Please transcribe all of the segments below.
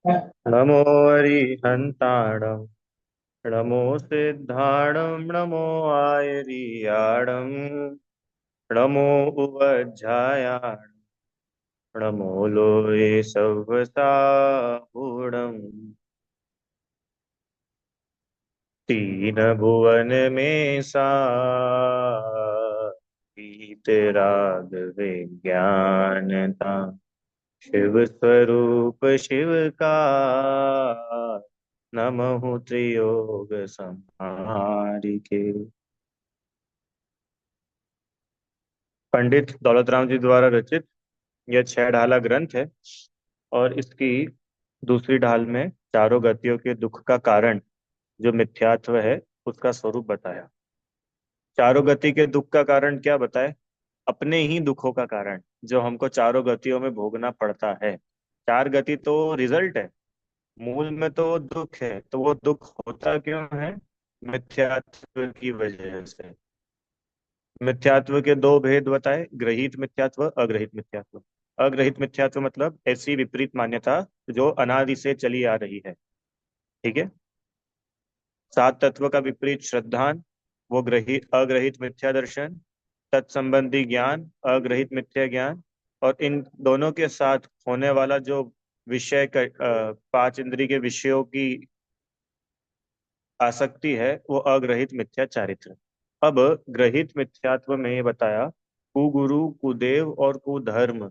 नमो अरिहन्ताणं नमो सिद्धाणं नमो आयर्याणं नमो उवज्झायाणं नमो लोये सव्वसाहूणम् तीन भुवन में सा पीत राग विज्ञानता शिव स्वरूप शिव का नमः त्रियोग संहारिके। पंडित दौलत राम जी द्वारा रचित यह छह ढाला ग्रंथ है। और इसकी दूसरी ढाल में चारों गतियों के दुख का कारण जो मिथ्यात्व है उसका स्वरूप बताया। चारों गति के दुख का कारण क्या बताए? अपने ही दुखों का कारण जो हमको चारों गतियों में भोगना पड़ता है। चार गति तो रिजल्ट है, मूल में तो दुख है। तो वो दुख होता क्यों है? मिथ्यात्व की वजह से। मिथ्यात्व के दो भेद बताए, ग्रहित मिथ्यात्व, अग्रहित मिथ्यात्व। अग्रहित मिथ्यात्व मतलब ऐसी विपरीत मान्यता जो अनादि से चली आ रही है। ठीक है। सात तत्व का विपरीत श्रद्धान, वो ग्रहित अग्रहित मिथ्या दर्शन। तत्संबंधी ज्ञान, अग्रहित मिथ्या ज्ञान। और इन दोनों के साथ होने वाला जो विषय का पांच इंद्रिय के विषयों की आसक्ति है वो अग्रहित मिथ्या चारित्र। अब ग्रहित मिथ्यात्व में ये बताया, कुगुरु कुदेव और कुधर्म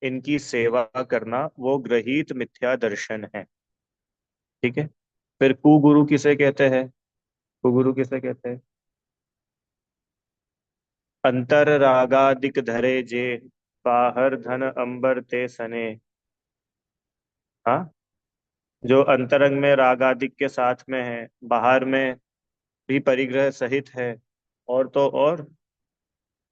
इनकी सेवा करना वो ग्रहित मिथ्या दर्शन है। ठीक है। फिर कुगुरु किसे कहते हैं? कुगुरु किसे कहते हैं? अंतर रागादिक धरे जे, बाहर धन अंबर ते सने। हाँ, जो अंतरंग में रागादिक के साथ में है, बाहर में भी परिग्रह सहित है, और तो और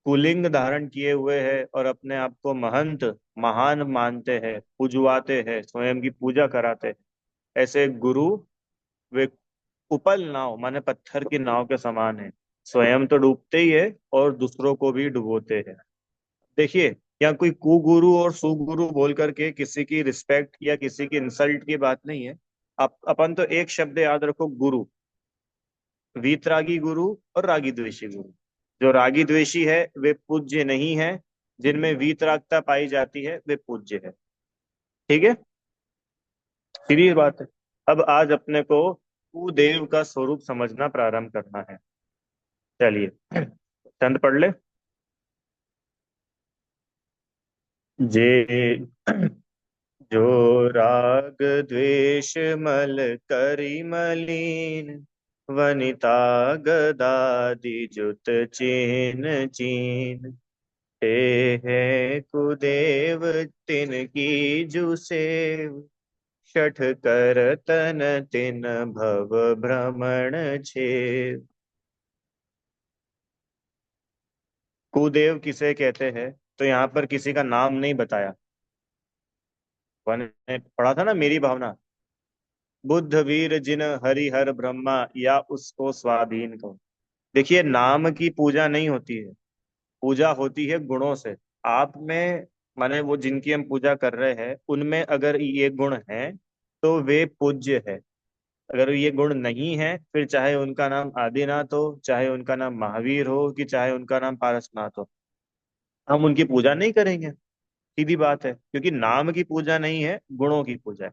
कुलिंग धारण किए हुए है और अपने आप को महंत महान मानते हैं, पूजवाते हैं, स्वयं की पूजा कराते हैं, ऐसे गुरु वे उपल नाव माने पत्थर की नाव के समान है। स्वयं तो डूबते ही है और दूसरों को भी डुबोते हैं। देखिए, यहाँ कोई कुगुरु और सुगुरु बोल करके किसी की रिस्पेक्ट या किसी की इंसल्ट की बात नहीं है। अपन तो एक शब्द याद रखो, गुरु। वीतरागी गुरु और रागी द्वेषी गुरु। जो रागी द्वेषी है वे पूज्य नहीं है, जिनमें वीतरागता पाई जाती है वे पूज्य है। ठीक है, सीधी बात है। अब आज अपने को कुदेव का स्वरूप समझना प्रारंभ करना है। चलिए, चंद पढ़ ले। जे जो राग द्वेष मल करी मलीन, वनिता गदादि जुत चीन चीन। हे है कुदेव तिनकी जुसेव, शठ कर तन तिन भव भ्रमण छेव। कुदेव किसे कहते हैं? तो यहाँ पर किसी का नाम नहीं बताया। मैंने पढ़ा था ना, मेरी भावना। बुद्ध वीर जिन हरि हर ब्रह्मा, या उसको स्वाधीन को। देखिए, नाम की पूजा नहीं होती है, पूजा होती है गुणों से। आप में माने वो जिनकी हम पूजा कर रहे हैं उनमें अगर ये गुण है तो वे पूज्य है। अगर ये गुण नहीं है, फिर चाहे उनका नाम आदिनाथ हो, चाहे उनका नाम महावीर हो, कि चाहे उनका नाम पारसनाथ हो, हम उनकी पूजा नहीं करेंगे। सीधी बात है, क्योंकि नाम की पूजा नहीं है, गुणों की पूजा है।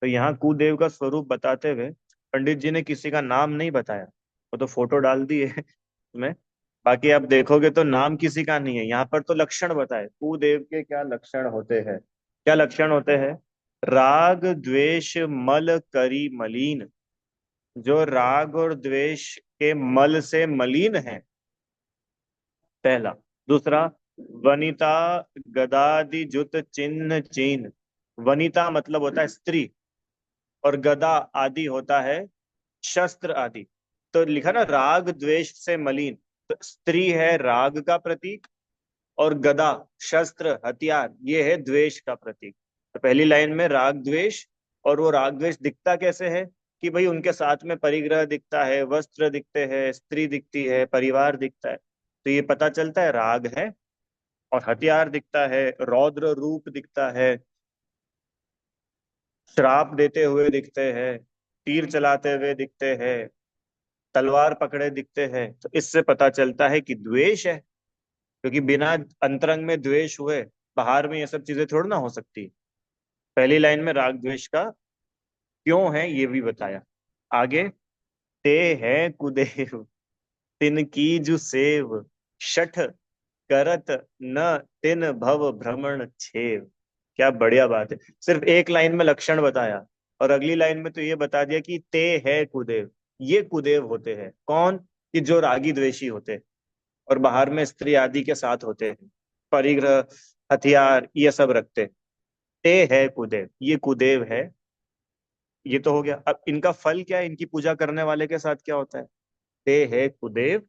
तो यहाँ कुदेव का स्वरूप बताते हुए पंडित जी ने किसी का नाम नहीं बताया, वो तो फोटो डाल दी है उसमें। बाकी आप देखोगे तो नाम किसी का नहीं है, यहाँ पर तो लक्षण बताए कुदेव के क्या लक्षण होते हैं। क्या लक्षण होते हैं? राग द्वेष मल करी मलीन। जो राग और द्वेष के मल से मलिन है, पहला। दूसरा, वनिता गदादि जुत चिन्ह चीन। वनिता मतलब होता है स्त्री, और गदा आदि होता है शस्त्र आदि। तो लिखा ना, राग द्वेष से मलिन। तो स्त्री है राग का प्रतीक, और गदा शस्त्र हथियार ये है द्वेष का प्रतीक। तो पहली लाइन में राग द्वेष। और वो राग द्वेष दिखता कैसे है? कि भाई उनके साथ में परिग्रह दिखता है, वस्त्र दिखते हैं, स्त्री दिखती है, परिवार दिखता है। तो ये पता चलता है राग है। और हथियार दिखता है, रौद्र रूप दिखता है। श्राप देते हुए दिखते हैं, तीर चलाते हुए दिखते हैं, तलवार पकड़े दिखते हैं, तो इससे पता चलता है कि द्वेष है। क्योंकि बिना अंतरंग में द्वेष हुए बाहर में ये सब चीजें थोड़ी ना हो सकती। पहली लाइन में राग द्वेष का क्यों है ये भी बताया। आगे, ते है कुदेव तिनकी जु सेव, शठ करत न तिन भव भ्रमण छेव। क्या बढ़िया बात है। सिर्फ एक लाइन में लक्षण बताया, और अगली लाइन में तो ये बता दिया कि ते है कुदेव। ये कुदेव होते हैं कौन? कि जो रागी द्वेषी होते हैं और बाहर में स्त्री आदि के साथ होते हैं, परिग्रह, हथियार ये सब रखते हैं। ते है कुदेव, ये कुदेव है। ये तो हो गया। अब इनका फल क्या है? इनकी पूजा करने वाले के साथ क्या होता है? ते है कुदेव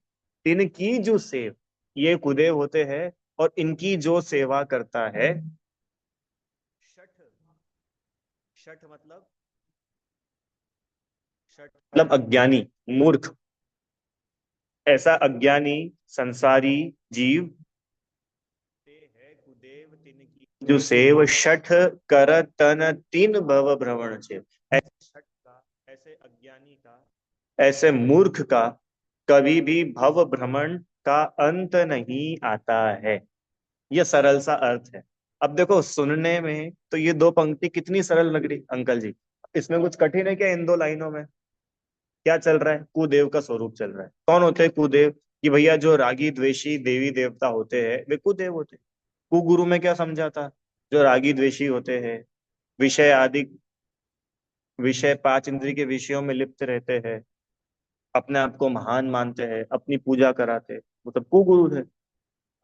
तिनकी जो सेव, ये कुदेव होते हैं और इनकी जो सेवा करता है। शठ, शठ मतलब, शठ मतलब अज्ञानी, मूर्ख। ऐसा अज्ञानी संसारी जीव, ते है कुदेव तिनकी जो सेव, शठ कर तन तीन भव भ्रमण छेव। ऐसे शठ का, ऐसे अज्ञानी का, ऐसे मूर्ख का कभी भी भव भ्रमण का अंत नहीं आता है। यह सरल सा अर्थ है। अब देखो, सुनने में तो ये दो पंक्ति कितनी सरल लग रही अंकल जी। इसमें कुछ कठिन है क्या इन दो लाइनों में? क्या चल रहा है? कुदेव का स्वरूप चल रहा है। कौन होते हैं कुदेव? कि भैया जो रागी द्वेषी देवी देवता होते हैं वे कुदेव होते हैं। कुगुरु में क्या समझा था? जो रागी द्वेषी होते हैं, विषय आदि, विषय पांच इंद्रिय के विषयों में लिप्त रहते हैं, अपने आप को महान मानते हैं, अपनी पूजा कराते हैं, वो सब कुगुरु है।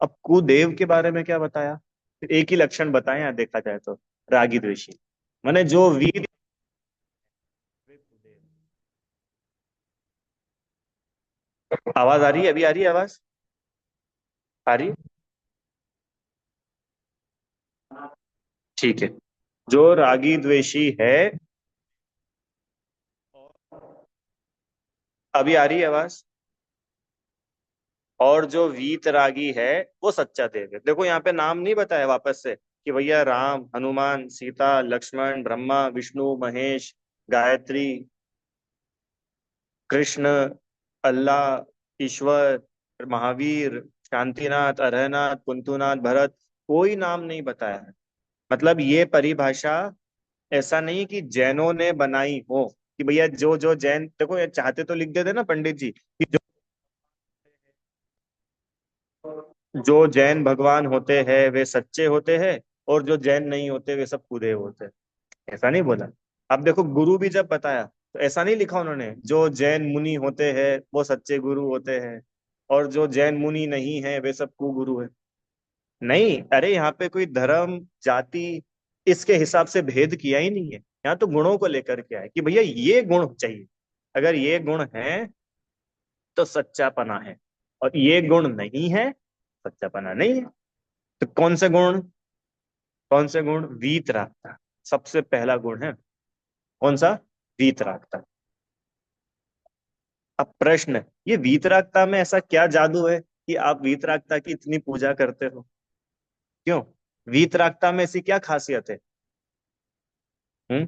अब कुदेव के बारे में क्या बताया? फिर एक ही लक्षण बताए यहाँ देखा जाए तो, रागी द्वेषी। माने जो वीर, वे कुदेव। आवाज आ रही है? अभी आ रही है आवाज? आ रही है? ठीक है। जो रागी द्वेषी है, अभी आ रही है आवाज? और जो वीतरागी है वो सच्चा देव है। देखो यहाँ पे नाम नहीं बताया वापस से कि भैया राम, हनुमान, सीता, लक्ष्मण, ब्रह्मा, विष्णु, महेश, गायत्री, कृष्ण, अल्लाह, ईश्वर, महावीर, शांतिनाथ, अरहनाथ, कुंतुनाथ, भरत, कोई नाम नहीं बताया है। मतलब ये परिभाषा ऐसा नहीं कि जैनों ने बनाई हो कि भैया जो जो जैन, देखो ये चाहते तो लिख देते ना पंडित जी कि जो जैन भगवान होते हैं वे सच्चे होते हैं और जो जैन नहीं होते वे सब कूदे होते हैं। ऐसा नहीं बोला। अब देखो, गुरु भी जब बताया तो ऐसा नहीं लिखा उन्होंने जो जैन मुनि होते हैं वो सच्चे गुरु होते हैं और जो जैन मुनि नहीं है वे सब कुगुरु है। नहीं, अरे यहाँ पे कोई धर्म, जाति इसके हिसाब से भेद किया ही नहीं है। यहाँ तो गुणों को लेकर के है कि भैया ये गुण चाहिए। अगर ये गुण है तो सच्चापना है, और ये गुण नहीं है, सच्चापना नहीं है। तो कौन से गुण? कौन से गुण? वीतरागता सबसे पहला गुण है। कौन सा? वीतरागता। अब प्रश्न, ये वीतरागता में ऐसा क्या जादू है कि आप वीतरागता की इतनी पूजा करते हो? क्यों? वीतरागता में ऐसी क्या खासियत है? हम्म।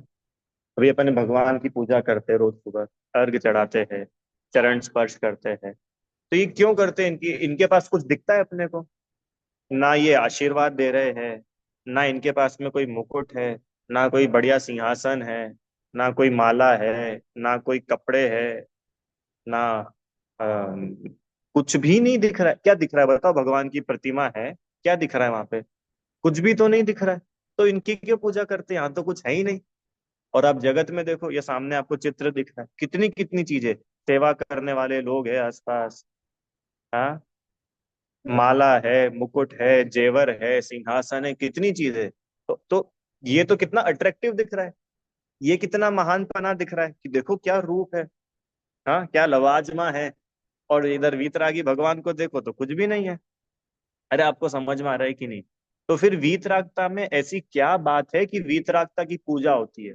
अभी अपने भगवान की पूजा करते हैं, रोज सुबह अर्घ चढ़ाते हैं, चरण स्पर्श करते हैं, तो ये क्यों करते हैं? इनकी, इनके पास कुछ दिखता है अपने को? ना ये आशीर्वाद दे रहे हैं, ना इनके पास में कोई मुकुट है, ना कोई बढ़िया सिंहासन है, ना कोई माला है, ना कोई कपड़े है, ना अम, कुछ भी नहीं दिख रहा है। क्या दिख रहा है बताओ? भगवान की प्रतिमा है, क्या दिख रहा है वहां पे? कुछ भी तो नहीं दिख रहा है। तो इनकी क्यों पूजा करते हैं? यहाँ तो कुछ है ही नहीं। और आप जगत में देखो, ये सामने आपको चित्र दिख रहा है, कितनी कितनी चीजें, सेवा करने वाले लोग हैं आसपास। हाँ, माला है, मुकुट है, जेवर है, सिंहासन है, कितनी चीजें। तो ये तो कितना अट्रैक्टिव दिख रहा है, ये कितना महान पना दिख रहा है कि देखो क्या रूप है। हाँ, क्या लवाजमा है। और इधर वीतरागी भगवान को देखो तो कुछ भी नहीं है। अरे आपको समझ में आ रहा है कि नहीं? तो फिर वीतरागता में ऐसी क्या बात है कि वीतरागता की पूजा होती है,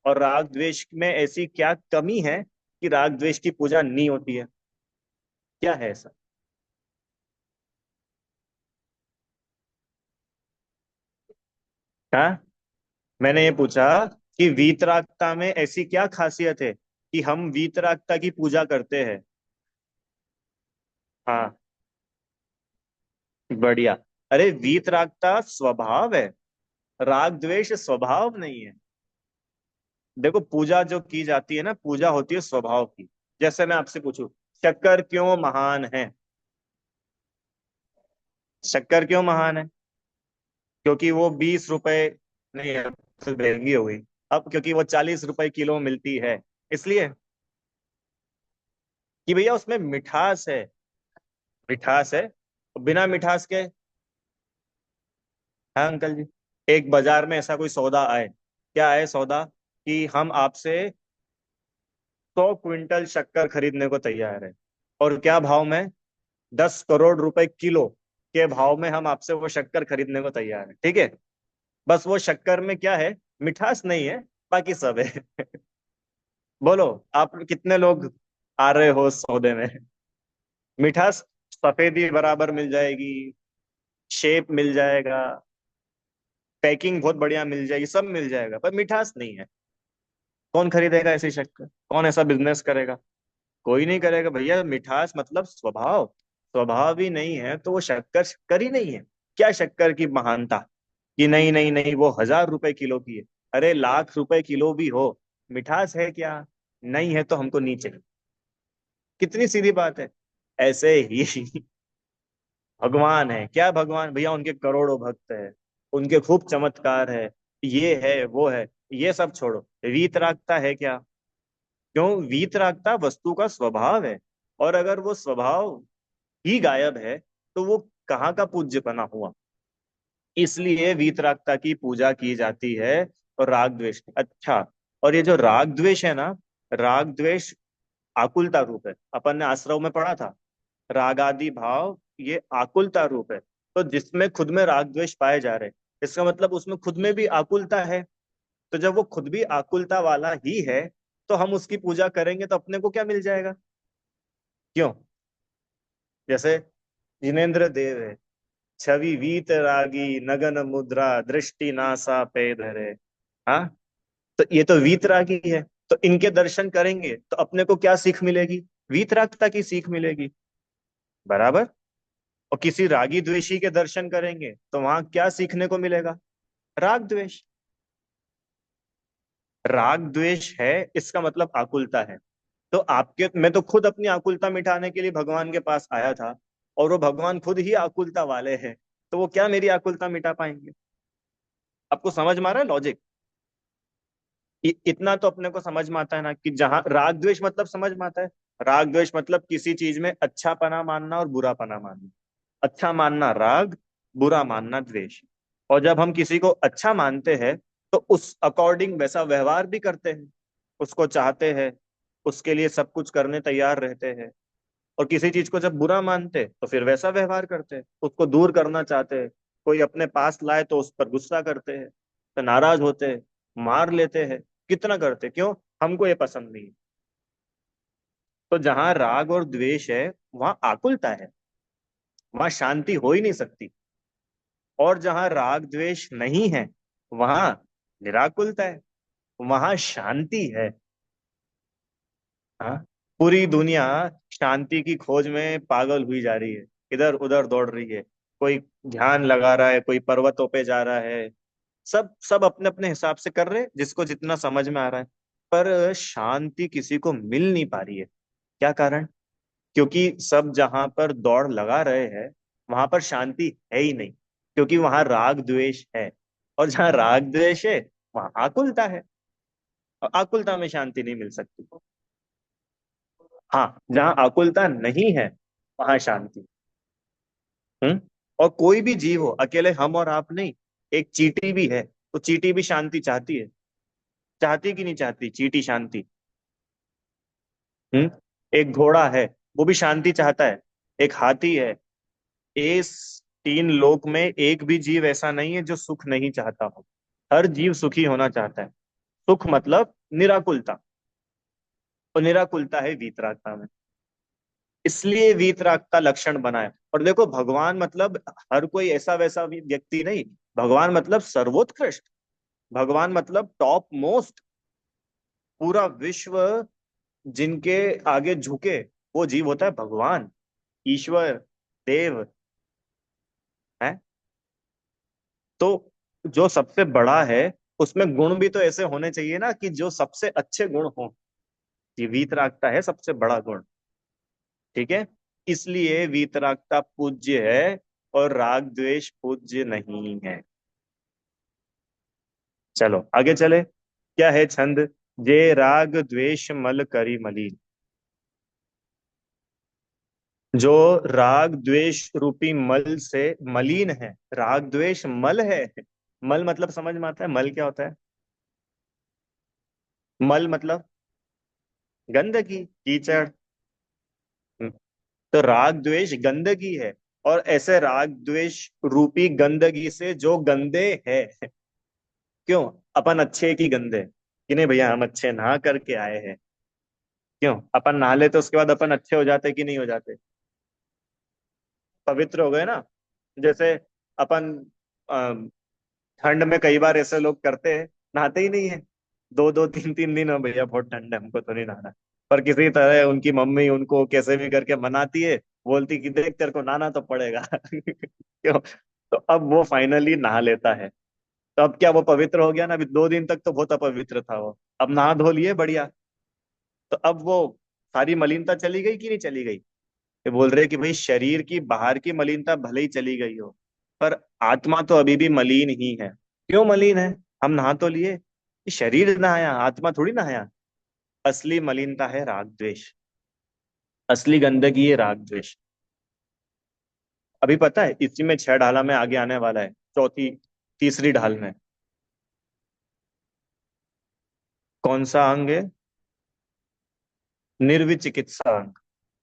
और राग द्वेष में ऐसी क्या कमी है कि राग द्वेष की पूजा नहीं होती है? क्या है ऐसा? हाँ, मैंने ये पूछा कि वीतरागता में ऐसी क्या खासियत है कि हम वीतरागता की पूजा करते हैं। हाँ, बढ़िया। अरे वीतरागता स्वभाव है, राग द्वेष स्वभाव नहीं है। देखो पूजा जो की जाती है ना, पूजा होती है स्वभाव की। जैसे मैं आपसे पूछूं, शक्कर क्यों महान है? शक्कर क्यों महान है? क्योंकि वो 20 रुपए, नहीं अब तो महंगी हो गई, अब क्योंकि वो 40 रुपए किलो मिलती है, इसलिए कि भैया उसमें मिठास है। मिठास है, बिना मिठास के। हाँ अंकल जी। एक बाजार में ऐसा कोई सौदा आए, क्या आए सौदा, कि हम आपसे 100 क्विंटल शक्कर खरीदने को तैयार है, और क्या भाव में, 10 करोड़ रुपए किलो के भाव में हम आपसे वो शक्कर खरीदने को तैयार है, ठीक है। बस वो शक्कर में क्या है, मिठास नहीं है, बाकी सब है। बोलो, आप कितने लोग आ रहे हो उस सौदे में? मिठास सफेदी बराबर मिल जाएगी, शेप मिल जाएगा, पैकिंग बहुत बढ़िया मिल जाएगी, सब मिल जाएगा, पर मिठास नहीं है। कौन खरीदेगा ऐसी शक्कर, कौन ऐसा बिजनेस करेगा? कोई नहीं करेगा भैया। मिठास मतलब स्वभाव, स्वभाव ही नहीं है तो वो शक्कर शक्कर ही नहीं है। क्या शक्कर की महानता कि नहीं नहीं नहीं वो 1000 रुपए किलो की है, अरे लाख रुपए किलो भी हो, मिठास है क्या? नहीं है तो हमको नीचे। कितनी सीधी बात है। ऐसे ही भगवान है, क्या भगवान भैया, उनके करोड़ों भक्त है, उनके खूब चमत्कार है, ये है वो है, ये सब छोड़ो। वीतरागता है क्या? क्यों? वीतरागता वस्तु का स्वभाव है, और अगर वो स्वभाव ही गायब है तो वो कहाँ का पूज्यपना हुआ? इसलिए वीतरागता की पूजा की जाती है। और राग द्वेष, अच्छा, और ये जो राग द्वेष है ना, राग द्वेष आकुलता रूप है, अपन ने आश्रव में पढ़ा था। राग आदि भाव ये आकुलता रूप है, तो जिसमें खुद में राग द्वेष पाए जा रहे हैं, इसका मतलब उसमें खुद में भी आकुलता है। तो जब वो खुद भी आकुलता वाला ही है, तो हम उसकी पूजा करेंगे तो अपने को क्या मिल जाएगा? क्यों? जैसे जिनेन्द्र देव है, छवि वीत रागी नगन मुद्रा दृष्टि नासा पे धरे। हाँ, तो ये तो वीतरागी है, तो इनके दर्शन करेंगे तो अपने को क्या सीख मिलेगी? वीतरागता की सीख मिलेगी, बराबर। और किसी रागी द्वेषी के दर्शन करेंगे तो वहां क्या सीखने को मिलेगा? राग द्वेष। राग द्वेष है, इसका मतलब आकुलता है। तो आपके, मैं तो खुद अपनी आकुलता मिटाने के लिए भगवान के पास आया था, और वो भगवान खुद ही आकुलता वाले हैं, तो वो क्या मेरी आकुलता मिटा पाएंगे? आपको समझ में आ रहा है लॉजिक? इतना तो अपने को समझ में आता है ना, कि जहां राग द्वेष मतलब समझ में आता है। राग द्वेष मतलब किसी चीज में अच्छा पना मानना और बुरा पना मानना। अच्छा मानना राग, बुरा मानना द्वेष। और जब हम किसी को अच्छा मानते हैं तो उस अकॉर्डिंग वैसा व्यवहार भी करते हैं, उसको चाहते हैं, उसके लिए सब कुछ करने तैयार रहते हैं। और किसी चीज को जब बुरा मानते तो फिर वैसा व्यवहार करते हैं, उसको दूर करना चाहते हैं। कोई अपने पास लाए तो उस पर गुस्सा करते हैं, तो नाराज होते हैं, मार लेते हैं, कितना करते, क्यों? हमको ये पसंद नहीं है। तो जहां राग और द्वेष है वहां आकुलता है, वहां शांति हो ही नहीं सकती। और जहां राग द्वेष नहीं है वहां निराकुलता है, वहां शांति है। हाँ, पूरी दुनिया शांति की खोज में पागल हुई जा रही है, इधर उधर दौड़ रही है। कोई ध्यान लगा रहा है, कोई पर्वतों पे जा रहा है, सब सब अपने अपने हिसाब से कर रहे हैं, जिसको जितना समझ में आ रहा है। पर शांति किसी को मिल नहीं पा रही है। क्या कारण? क्योंकि सब जहां पर दौड़ लगा रहे हैं वहां पर शांति है ही नहीं, क्योंकि वहां राग द्वेष है। और जहां राग द्वेष है वहां आकुलता है, और आकुलता में शांति नहीं मिल सकती। हाँ, जहां आकुलता नहीं है वहां शांति। हम्म। और कोई भी जीव हो, अकेले हम और आप नहीं, एक चींटी भी है तो चींटी भी शांति चाहती है। चाहती कि नहीं चाहती चींटी शांति? हम्म। एक घोड़ा है, वो भी शांति चाहता है। एक हाथी है। इस 3 लोक में एक भी जीव ऐसा नहीं है जो सुख नहीं चाहता हो। हर जीव सुखी होना चाहता है। सुख मतलब निराकुलता, और निराकुलता है वीतरागता में। इसलिए वीतरागता लक्षण बनाए। और देखो भगवान मतलब हर कोई ऐसा वैसा भी व्यक्ति नहीं, भगवान मतलब सर्वोत्कृष्ट। भगवान मतलब टॉप मोस्ट, पूरा विश्व जिनके आगे झुके, वो जीव होता है भगवान, ईश्वर, देव है। तो जो सबसे बड़ा है, उसमें गुण भी तो ऐसे होने चाहिए ना कि जो सबसे अच्छे गुण हो। ये वीतरागता है सबसे बड़ा गुण। ठीक है, इसलिए वीतरागता पूज्य है और राग द्वेष पूज्य नहीं है। चलो आगे चले। क्या है छंद? जे राग द्वेष मल करी मलीन। जो राग द्वेष रूपी मल से मलिन है, राग द्वेष मल है। मल मतलब समझ में आता है, मल क्या होता है? मल मतलब गंदगी, कीचड़। तो राग द्वेष गंदगी है, और ऐसे राग द्वेष रूपी गंदगी से जो गंदे है, क्यों? अपन अच्छे की गंदे कि नहीं भैया, हम अच्छे नहा करके आए हैं। क्यों? अपन नहा ले तो उसके बाद अपन अच्छे हो जाते कि नहीं हो जाते? पवित्र हो गए ना। जैसे अपन ठंड में कई बार ऐसे लोग करते हैं, नहाते ही नहीं है। दो दो तीन तीन दिन हो भैया, बहुत ठंड है, हमको तो नहीं नहाना। पर किसी तरह उनकी मम्मी उनको कैसे भी करके मनाती है, बोलती कि देख तेरे को नहाना तो पड़ेगा। क्यों? तो अब वो फाइनली नहा लेता है। तो अब क्या वो पवित्र हो गया ना? अभी 2 दिन तक तो बहुत अपवित्र था वो, अब नहा धो लिए बढ़िया। तो अब वो सारी मलिनता चली गई कि नहीं चली गई? ये बोल रहे कि भाई शरीर की बाहर की मलिनता भले ही चली गई हो, पर आत्मा तो अभी भी मलिन ही है। क्यों मलिन है? हम नहा तो लिए, ये शरीर नहाया, आत्मा थोड़ी नहाया। असली मलिनता है राग द्वेष, असली गंदगी है राग द्वेष। अभी पता है इसी में 6 ढाला में आगे आने वाला है, चौथी तीसरी ढाल में। कौन सा अंग है? निर्विचिकित्सा अंग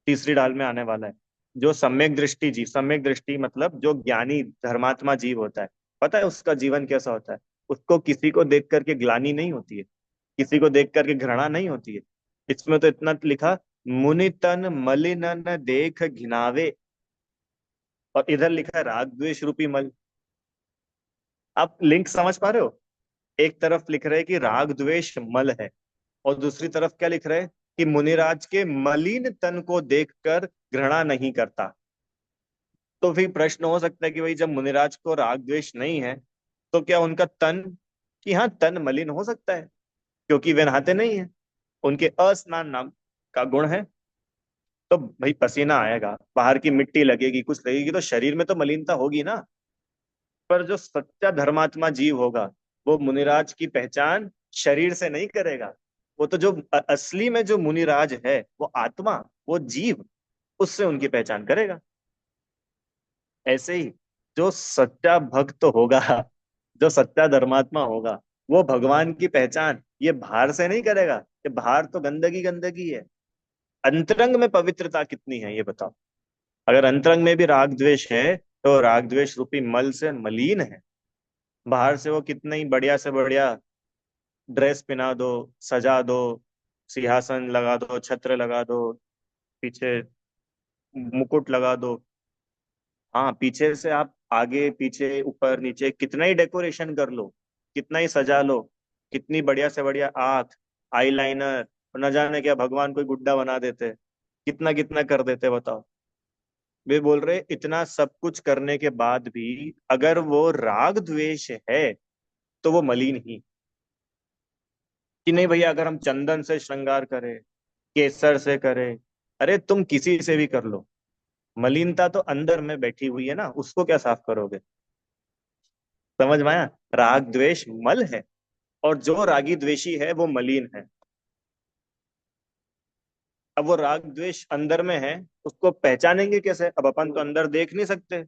तीसरी ढाल में आने वाला है। जो सम्यक दृष्टि जीव, सम्यक दृष्टि मतलब जो ज्ञानी धर्मात्मा जीव होता है, पता है उसका जीवन कैसा होता है? उसको किसी को देख करके ग्लानि नहीं होती है, किसी को देख करके घृणा नहीं होती है। इसमें तो इतना लिखा, मुनि तन मलिनन देख घिनावे, और इधर लिखा है राग द्वेष रूपी मल। आप लिंक समझ पा रहे हो? एक तरफ लिख रहे हैं कि राग द्वेष मल है, और दूसरी तरफ क्या लिख रहे हैं कि मुनिराज के मलिन तन को देखकर घृणा नहीं करता। तो फिर प्रश्न हो सकता है कि भाई जब मुनिराज को राग द्वेष नहीं है, तो क्या उनका तन, कि हाँ तन मलिन हो सकता है, क्योंकि वे नहाते नहीं है, उनके अस्नान नाम का गुण है। तो भाई पसीना आएगा, बाहर की मिट्टी लगेगी, कुछ लगेगी, तो शरीर में तो मलिनता होगी ना। पर जो सच्चा धर्मात्मा जीव होगा, वो मुनिराज की पहचान शरीर से नहीं करेगा। वो तो जो असली में जो मुनिराज है, वो आत्मा, वो जीव, उससे उनकी पहचान करेगा। ऐसे ही जो सच्चा भक्त होगा, जो सच्चा धर्मात्मा होगा, वो भगवान की पहचान ये बाहर से नहीं करेगा, कि बाहर तो गंदगी गंदगी है। अंतरंग में पवित्रता कितनी है ये बताओ। अगर अंतरंग में भी राग द्वेष है, तो राग द्वेष रूपी मल से मलिन है। बाहर से वो कितना ही बढ़िया से बढ़िया ड्रेस पहना दो, सजा दो, सिंहासन लगा दो, छत्र लगा दो, पीछे मुकुट लगा दो। हाँ, पीछे से आप आगे पीछे ऊपर नीचे कितना ही डेकोरेशन कर लो, कितना ही सजा लो, कितनी बढ़िया से बढ़िया आंख, आईलाइनर, न जाने क्या भगवान कोई गुड्डा बना देते, कितना कितना कर देते बताओ। वे बोल रहे इतना सब कुछ करने के बाद भी अगर वो राग द्वेष है, तो वो मलिन ही। कि नहीं भैया, अगर हम चंदन से श्रृंगार करें, केसर से करें, अरे तुम किसी से भी कर लो, मलिनता तो अंदर में बैठी हुई है ना, उसको क्या साफ करोगे? समझ में आया? राग द्वेष मल है, और जो रागी द्वेषी है वो मलिन है। अब वो राग द्वेष अंदर में है, उसको पहचानेंगे कैसे? अब अपन तो अंदर देख नहीं सकते।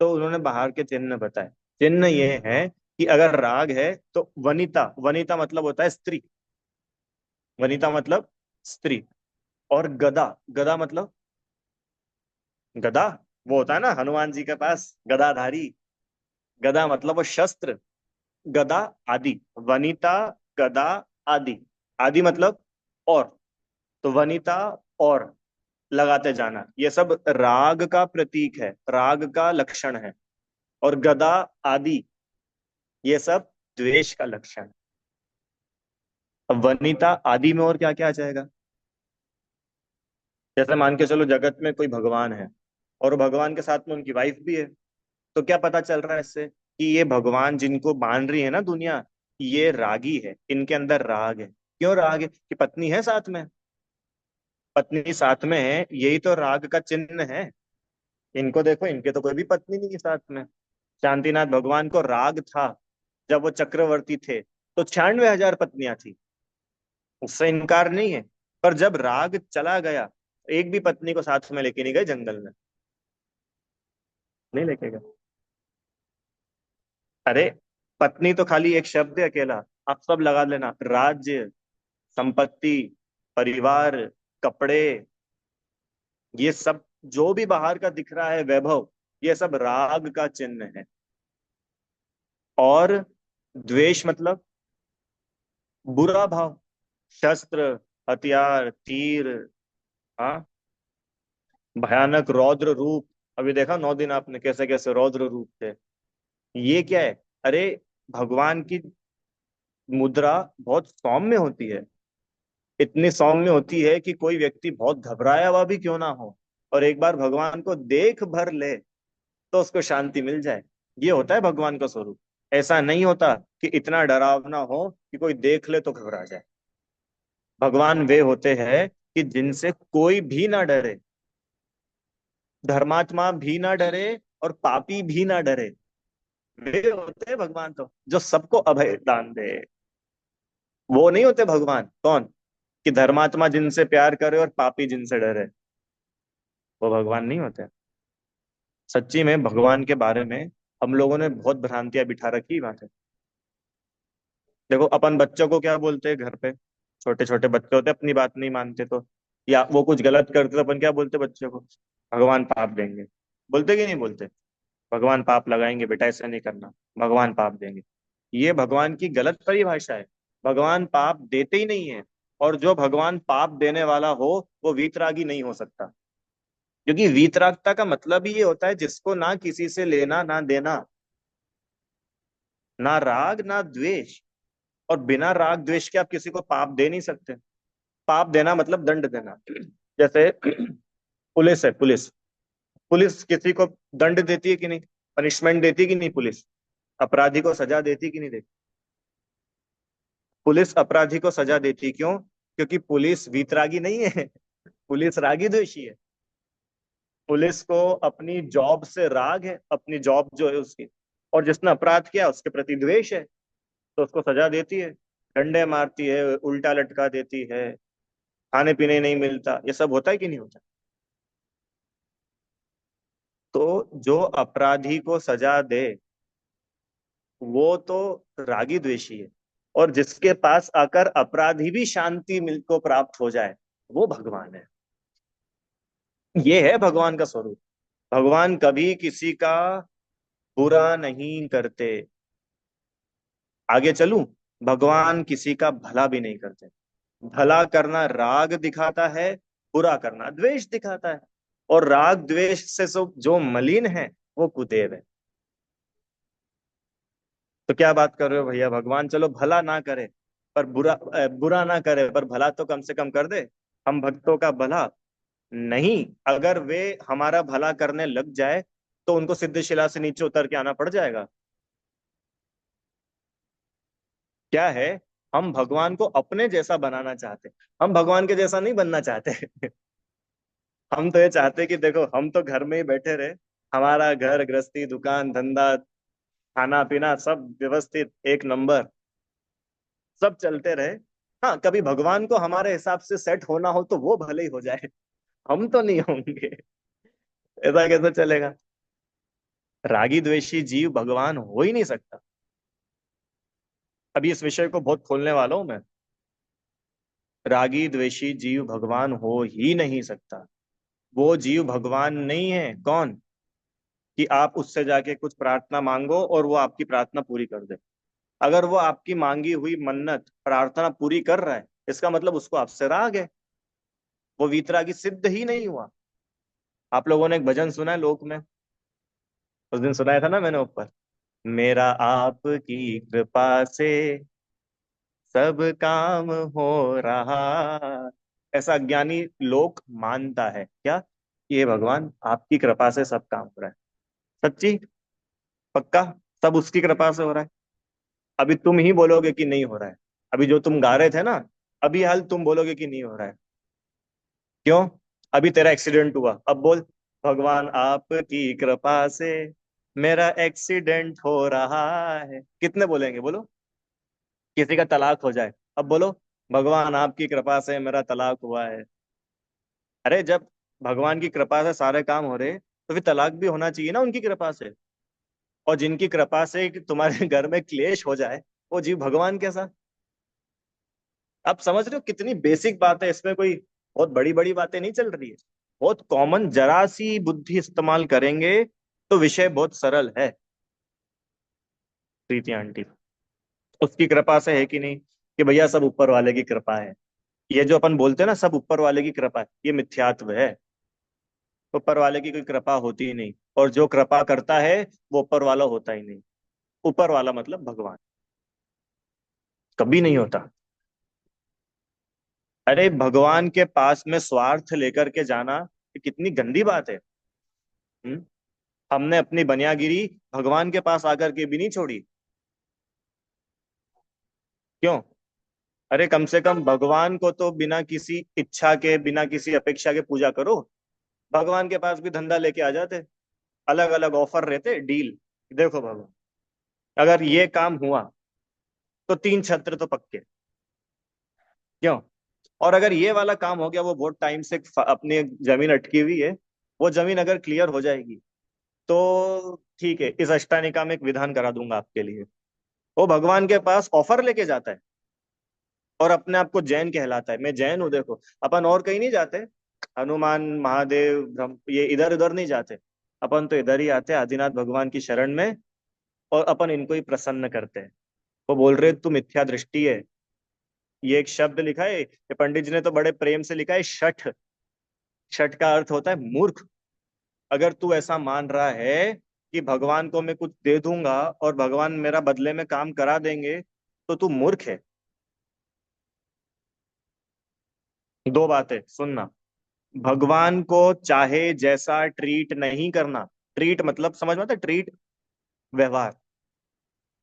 तो उन्होंने बाहर के चिन्ह बताए। चिन्ह ये है कि अगर राग है तो वनिता, वनिता मतलब होता है स्त्री, वनिता मतलब स्त्री। और गदा, गदा मतलब, गदा वो होता है ना हनुमान जी के पास गदाधारी, गदा मतलब वो शस्त्र। गदा आदि, वनिता, गदा, आदि। आदि मतलब और, तो वनिता और लगाते जाना, ये सब राग का प्रतीक है, राग का लक्षण है। और गदा आदि, ये सब द्वेष का लक्षण। अब वनिता आदि में और क्या क्या आ जाएगा? जैसे मान के चलो जगत में कोई भगवान है, और भगवान के साथ में उनकी वाइफ भी है। तो क्या पता चल रहा है इससे कि ये भगवान जिनको मान रही है ना दुनिया, ये रागी है, इनके अंदर राग है। क्यों राग है? कि पत्नी है साथ में। पत्नी साथ में है, यही तो राग का चिन्ह है। इनको देखो, इनके तो कोई भी पत्नी नहीं है साथ में। शांतिनाथ भगवान को राग था, जब वो चक्रवर्ती थे तो 96,000 पत्नियां थी, उससे इनकार नहीं है। पर जब राग चला गया, एक भी पत्नी को साथ में लेके नहीं गए जंगल में। नहीं लेके गए। अरे, पत्नी तो खाली एक शब्द है अकेला। आप सब लगा लेना, राज्य, संपत्ति, परिवार, कपड़े, ये सब जो भी बाहर का दिख रहा है वैभव, ये सब राग का चिन्ह है। और द्वेष मतलब बुरा भाव, शस्त्र, हथियार, तीर, हाँ, भयानक रौद्र रूप। अभी देखा 9 दिन आपने कैसे कैसे रौद्र रूप थे। ये क्या है? अरे, भगवान की मुद्रा बहुत सौम्य होती है। इतनी सौम्य होती है कि कोई व्यक्ति बहुत घबराया हुआ भी क्यों ना हो, और एक बार भगवान को देख भर ले तो उसको शांति मिल जाए। ये होता है भगवान का स्वरूप। ऐसा नहीं होता कि इतना डरावना हो कि कोई देख ले तो घबरा जाए। भगवान वे होते हैं कि जिनसे कोई भी ना डरे, धर्मात्मा भी ना डरे और पापी भी ना डरे। वे होते हैं भगवान तो जो सबको अभय दान दे। वो नहीं होते भगवान। कौन? कि धर्मात्मा जिनसे प्यार करे और पापी जिनसे डरे। वो भगवान नहीं होते। सच्ची में भगवान के बारे में हम लोगों ने बहुत भ्रांतियां बिठा रखी बात है। देखो, अपन बच्चों को क्या बोलते हैं घर पे? छोटे छोटे बच्चे होते हैं, अपनी बात नहीं मानते तो, या वो कुछ गलत करते तो अपन क्या बोलते हैं बच्चों को? भगवान पाप देंगे। बोलते कि नहीं बोलते? भगवान पाप लगाएंगे बेटा, ऐसा नहीं करना, भगवान पाप देंगे। ये भगवान की गलत परिभाषा है। भगवान पाप देते ही नहीं है। और जो भगवान पाप देने वाला हो, वो वीतरागी नहीं हो सकता। क्योंकि वीतरागता का मतलब ही ये होता है जिसको ना किसी से लेना ना देना, ना राग ना द्वेष। और बिना राग द्वेष के आप किसी को पाप दे नहीं सकते। पाप देना मतलब दंड देना। जैसे पुलिस है, पुलिस पुलिस किसी को दंड देती है कि नहीं? पनिशमेंट देती है कि नहीं पुलिस? अपराधी को सजा देती है कि नहीं देती? पुलिस अपराधी को सजा देती, क्यों? क्योंकि पुलिस वीतरागी नहीं है। पुलिस रागी द्वेषी है। पुलिस को अपनी जॉब से राग है, अपनी जॉब जो है उसकी। और जिसने अपराध किया उसके प्रति द्वेष है, तो उसको सजा देती है। डंडे मारती है, उल्टा लटका देती है, खाने पीने नहीं मिलता। ये सब होता है कि नहीं होता? तो जो अपराधी को सजा दे, वो तो रागी द्वेषी है। और जिसके पास आकर अपराधी भी शांति मिल को प्राप्त हो जाए, वो भगवान है। ये है भगवान का स्वरूप। भगवान कभी किसी का बुरा नहीं करते। आगे चलूं, भगवान किसी का भला भी नहीं करते। भला करना राग दिखाता है, बुरा करना द्वेष दिखाता है। और राग द्वेष से जो मलिन है, वो कुदेव है। तो क्या बात कर रहे हो भैया? भगवान चलो भला ना करे, पर बुरा ना करे, पर भला तो कम से कम कर दे। हम भक्तों का भला नहीं, अगर वे हमारा भला करने लग जाए तो उनको सिद्धशिला से नीचे उतर के आना पड़ जाएगा। क्या है? हम भगवान को अपने जैसा बनाना चाहते। हम भगवान के जैसा नहीं बनना चाहते। हम तो ये चाहते कि देखो, हम तो घर में ही बैठे रहे, हमारा घर गृहस्थी दुकान धंधा खाना पीना सब व्यवस्थित एक नंबर, सब चलते रहे। हाँ, कभी भगवान को हमारे हिसाब से सेट होना हो तो वो भले ही हो जाए, हम तो नहीं होंगे। ऐसा कैसे चलेगा? रागी द्वेषी जीव भगवान हो ही नहीं सकता। अभी इस विषय को बहुत खोलने वाला हूं मैं। रागी द्वेषी जीव भगवान हो ही नहीं सकता। वो जीव भगवान नहीं है। कौन? कि आप उससे जाके कुछ प्रार्थना मांगो और वो आपकी प्रार्थना पूरी कर दे। अगर वो आपकी मांगी हुई मन्नत प्रार्थना पूरी कर रहा है, इसका मतलब उसको आपसे राग है। वो वीतरागी सिद्ध ही नहीं हुआ। आप लोगों ने एक भजन सुना है लोक में? उस दिन सुनाया था ना मैंने ऊपर। मेरा आपकी कृपा से सब काम हो रहा। ऐसा अज्ञानी लोग मानता है क्या? ये भगवान आपकी कृपा से सब काम हो रहा है। सच्ची? पक्का? सब उसकी कृपा से हो रहा है? अभी तुम ही बोलोगे कि नहीं हो रहा है। अभी जो तुम गा रहे थे ना, अभी हाल तुम बोलोगे कि नहीं हो रहा है। क्यों? अभी तेरा एक्सीडेंट हुआ, अब बोल, भगवान आपकी कृपा से मेरा एक्सीडेंट हो रहा है। कितने बोलेंगे बोलो? किसी का तलाक हो जाए, अब बोलो, भगवान आपकी कृपा से मेरा तलाक हुआ है। अरे जब भगवान की कृपा से सारे काम हो रहे, तो फिर तलाक भी होना चाहिए ना उनकी कृपा से। और जिनकी कृपा से तुम्हारे घर में क्लेश हो जाए, वो जीव भगवान कैसा? आप समझ रहे हो कितनी बेसिक बात है इसमें? कोई बहुत बड़ी बड़ी बातें नहीं चल रही है। बहुत कॉमन, जरा सी बुद्धि इस्तेमाल करेंगे तो विषय बहुत सरल है। प्रीति आंटी, उसकी कृपा से है कि नहीं कि भैया सब ऊपर वाले की कृपा है? ये जो अपन बोलते हैं ना सब ऊपर वाले की कृपा है, ये मिथ्यात्व है। ऊपर वाले की कोई कृपा होती ही नहीं, और जो कृपा करता है वो ऊपर वाला होता ही नहीं। ऊपर वाला मतलब भगवान, कभी नहीं होता। अरे भगवान के पास में स्वार्थ लेकर के जाना, ये कितनी गंदी बात है। हम्म? हमने अपनी बनियागिरी भगवान के पास आकर के भी नहीं छोड़ी। क्यों? अरे कम से कम भगवान को तो बिना किसी इच्छा के, बिना किसी अपेक्षा के पूजा करो। भगवान के पास भी धंधा लेके आ जाते, अलग अलग ऑफर रहते, डील। देखो भगवान, अगर ये काम हुआ तो 3 छत्र तो पक्के। क्यों? और अगर ये वाला काम हो गया, वो बहुत टाइम से अपनी एक जमीन अटकी हुई है, वो जमीन अगर क्लियर हो जाएगी तो ठीक है, इस अष्टानिका में एक विधान करा दूंगा आपके लिए। वो भगवान के पास ऑफर लेके जाता है और अपने आप को जैन कहलाता है, मैं जैन हूं देखो। अपन और कहीं नहीं जाते, हनुमान महादेव ब्रह्म ये इधर उधर नहीं जाते। अपन तो इधर ही आते हैं आदिनाथ भगवान की शरण में, और अपन इनको ही प्रसन्न करते हैं। वो बोल रहे तू मिथ्या दृष्टि है। ये एक शब्द लिखा है, ये पंडित जी ने तो बड़े प्रेम से लिखा है, शठ। शठ का अर्थ होता है मूर्ख। अगर तू ऐसा मान रहा है कि भगवान को मैं कुछ दे दूंगा और भगवान मेरा बदले में काम करा देंगे, तो तू मूर्ख है। दो बातें सुनना। भगवान को चाहे जैसा ट्रीट नहीं करना। ट्रीट मतलब समझ में आता है? ट्रीट, व्यवहार।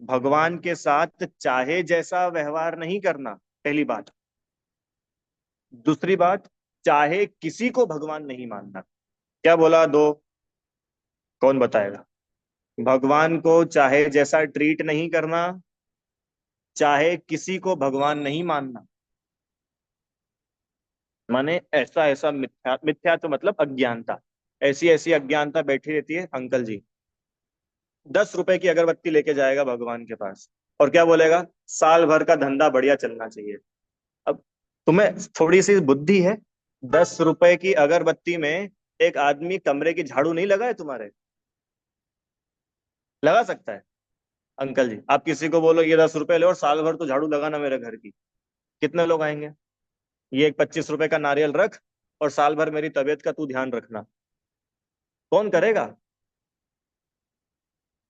भगवान के साथ चाहे जैसा व्यवहार नहीं करना, पहली बात। दूसरी बात, चाहे किसी को भगवान नहीं मानना। क्या बोला? दो। कौन बताएगा? भगवान को चाहे जैसा ट्रीट नहीं करना, चाहे किसी को भगवान नहीं मानना। माने ऐसा ऐसा मिथ्या, मिथ्या तो मतलब अज्ञानता। ऐसी ऐसी अज्ञानता बैठी रहती है अंकल जी। 10 रुपए की अगरबत्ती लेके जाएगा भगवान के पास, और क्या बोलेगा? साल भर का धंधा बढ़िया चलना चाहिए। अब तुम्हें थोड़ी सी बुद्धि है? 10 रुपए की अगरबत्ती में एक आदमी कमरे की झाड़ू नहीं लगाए तुम्हारे? लगा सकता है? अंकल जी आप किसी को बोलो ये 10 रुपए ले और साल भर तो झाड़ू लगाना मेरे घर की, कितने लोग आएंगे? ये एक 25 रुपए का नारियल रख और साल भर मेरी तबीयत का तू ध्यान रखना। कौन करेगा?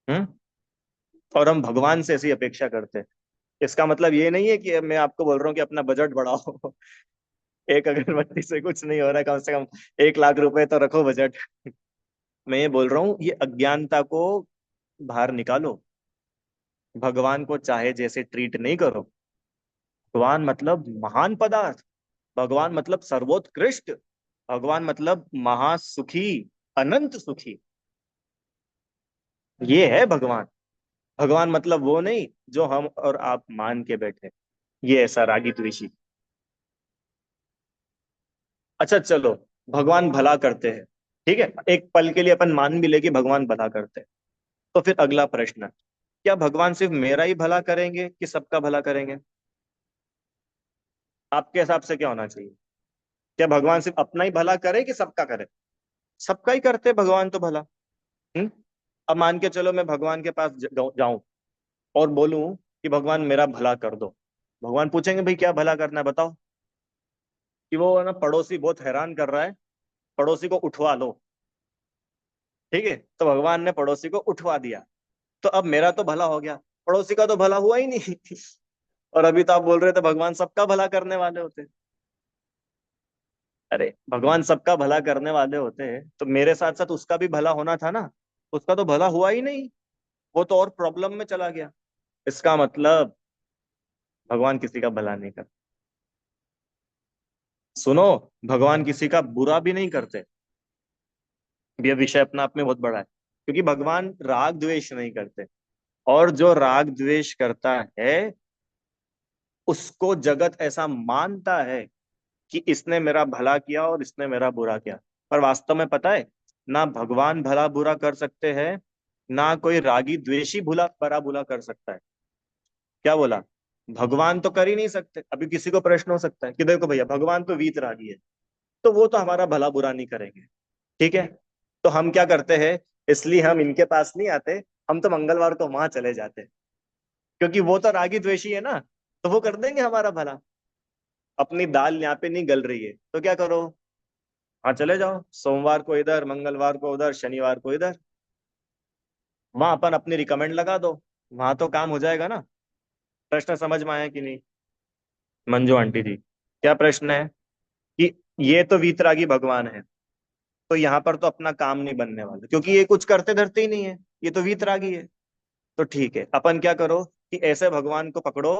हम्म? और हम भगवान से ऐसी अपेक्षा करते हैं। इसका मतलब ये नहीं है कि मैं आपको बोल रहा हूँ कि अपना बजट बढ़ाओ। एक अगरबत्ती से कुछ नहीं हो रहा है, कम से कम 1 लाख रुपए तो रखो बजट। मैं ये बोल रहा हूँ, ये अज्ञानता को बाहर निकालो। भगवान को चाहे जैसे ट्रीट नहीं करो। भगवान मतलब महान पदार्थ, भगवान मतलब सर्वोत्कृष्ट, भगवान मतलब महासुखी, अनंत सुखी। ये है भगवान। भगवान मतलब वो नहीं जो हम और आप मान के बैठे, ये ऐसा रागी द्वेषी। अच्छा चलो, भगवान भला करते हैं, ठीक है, एक पल के लिए अपन मान भी ले कि भगवान भला करते हैं। तो फिर अगला प्रश्न, क्या भगवान सिर्फ मेरा ही भला करेंगे कि सबका भला करेंगे? आपके हिसाब से क्या होना चाहिए? क्या भगवान सिर्फ अपना ही भला करे कि सबका करे? सबका ही करते हैं भगवान तो भला। हम्म? अब मान के चलो मैं भगवान के पास जाऊं और बोलूं कि भगवान मेरा भला कर दो। भगवान पूछेंगे भाई क्या भला करना है बताओ? कि वो ना पड़ोसी बहुत हैरान कर रहा है, पड़ोसी को उठवा लो। ठीक है, तो भगवान ने पड़ोसी को उठवा दिया। तो अब मेरा तो भला हो गया, पड़ोसी का तो भला हुआ ही नहीं। और अभी तो आप बोल रहे थे भगवान सबका भला करने वाले होते हैं। अरे भगवान सबका भला करने वाले होते हैं तो मेरे साथ साथ उसका भी भला होना था ना। उसका तो भला हुआ ही नहीं, वो तो और प्रॉब्लम में चला गया। इसका मतलब भगवान किसी का भला नहीं करते। सुनो, भगवान किसी का बुरा भी नहीं करते। ये विषय अपना आप में बहुत बड़ा है, क्योंकि भगवान राग द्वेष नहीं करते। और जो राग द्वेष करता है उसको जगत ऐसा मानता है कि इसने मेरा भला किया और इसने मेरा बुरा किया। पर वास्तव में पता है, ना भगवान भला बुरा कर सकते हैं, ना कोई रागी द्वेषी भला भला बुरा कर सकता है। क्या बोला? भगवान तो कर ही नहीं सकते। अभी किसी को प्रश्न हो सकता है कि देखो भैया, भगवान तो वीतरागी है, तो वो तो हमारा भला बुरा नहीं करेंगे। ठीक है, तो हम क्या करते हैं, इसलिए हम इनके पास नहीं आते, हम तो मंगलवार को वहां चले जाते हैं। क्योंकि वो तो रागी द्वेषी है ना, तो वो कर देंगे हमारा भला। अपनी दाल यहाँ पे नहीं गल रही है तो क्या करो, हाँ चले जाओ, सोमवार को इधर, मंगलवार को उधर, शनिवार को इधर। वहां अपन अपनी रिकमेंड लगा दो, वहां तो काम हो जाएगा ना। प्रश्न समझ में आया कि नहीं? मंजू आंटी जी, क्या प्रश्न है? कि ये तो वीतरागी भगवान है, तो यहाँ पर तो अपना काम नहीं बनने वाला, क्योंकि ये कुछ करते धरते ही नहीं है, ये तो वीतरागी है। तो ठीक है, अपन क्या करो कि ऐसे भगवान को पकड़ो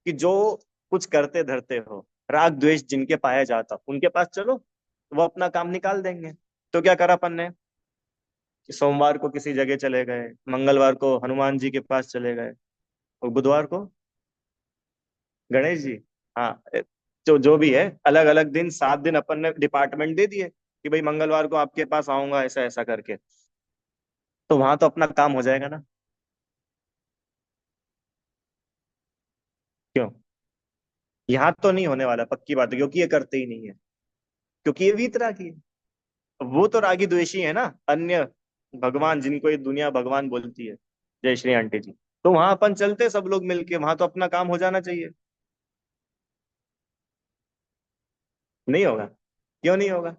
कि जो कुछ करते धरते हो, राग द्वेष जिनके पाया जाता हो, उनके पास चलो, वो अपना काम निकाल देंगे। तो क्या करा अपन ने कि सोमवार को किसी जगह चले गए, मंगलवार को हनुमान जी के पास चले गए, और बुधवार को गणेश जी। हाँ, जो जो भी है, अलग अलग दिन, 7 दिन अपन ने डिपार्टमेंट दे दिए कि भाई मंगलवार को आपके पास आऊंगा, ऐसा ऐसा करके। तो वहां तो अपना काम हो जाएगा ना। क्यों? यहाँ तो नहीं होने वाला, पक्की बात है, क्योंकि ये करते ही नहीं है, क्योंकि ये वीतरागी है। वो तो रागी द्वेषी है ना, अन्य भगवान जिनको ये दुनिया भगवान बोलती है। जय श्री आंटी जी। तो वहां अपन चलते सब लोग मिलके, वहां तो अपना काम हो जाना चाहिए। नहीं होगा? क्यों नहीं होगा?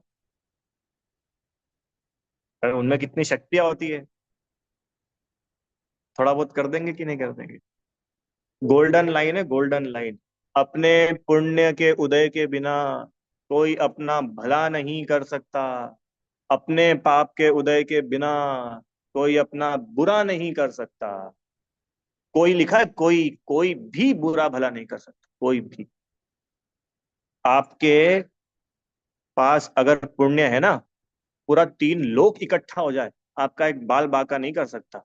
अरे उनमें कितनी शक्तियां होती है, थोड़ा बहुत कर देंगे कि नहीं कर देंगे? गोल्डन लाइन है, गोल्डन लाइन। अपने पुण्य के उदय के बिना कोई अपना भला नहीं कर सकता। अपने पाप के उदय के बिना कोई अपना बुरा नहीं कर सकता। कोई लिखा है, कोई कोई भी बुरा भला नहीं कर सकता, कोई भी। आपके पास अगर पुण्य है ना, पूरा 3 लोक इकट्ठा हो जाए, आपका एक बाल बांका नहीं कर सकता,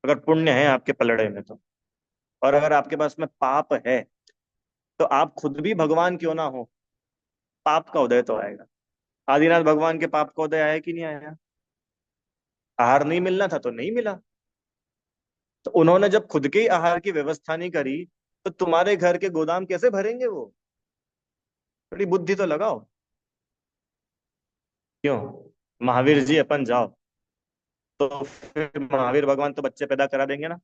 अगर पुण्य है आपके पलड़े में तो। और अगर आपके पास में पाप है, तो आप खुद भी भगवान क्यों ना हो, पाप का उदय तो आएगा। आदिनाथ भगवान के पाप का उदय आया कि नहीं आया? आहार नहीं मिलना था तो नहीं मिला, तो उन्होंने जब खुद के ही आहार की व्यवस्था नहीं करी, तो तुम्हारे घर के गोदाम कैसे भरेंगे वो? थोड़ी बुद्धि तो लगाओ। क्यों? महावीर जी अपन जाओ, तो फिर महावीर भगवान तो बच्चे पैदा करा देंगे ना।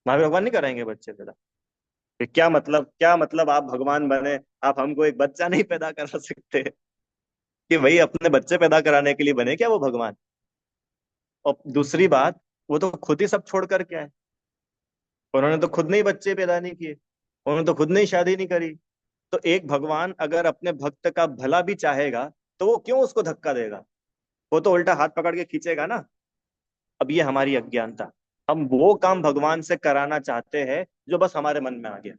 महावीर भगवान नहीं कराएंगे बच्चे पैदा? फिर क्या मतलब, क्या मतलब आप भगवान बने, आप हमको एक बच्चा नहीं पैदा करा सकते? कि भाई अपने बच्चे पैदा कराने के लिए बने क्या वो भगवान? और दूसरी बात, वो तो खुद ही सब छोड़ कर के आए। उन्होंने तो खुद ने ही बच्चे पैदा नहीं किए, उन्होंने तो खुद ने ही शादी नहीं करी। तो एक भगवान अगर अपने भक्त का भला भी चाहेगा, तो वो क्यों उसको धक्का देगा? वो तो उल्टा हाथ पकड़ के खींचेगा ना। अब ये हमारी अज्ञानता, हम वो काम भगवान से कराना चाहते हैं जो बस हमारे मन में आ गया।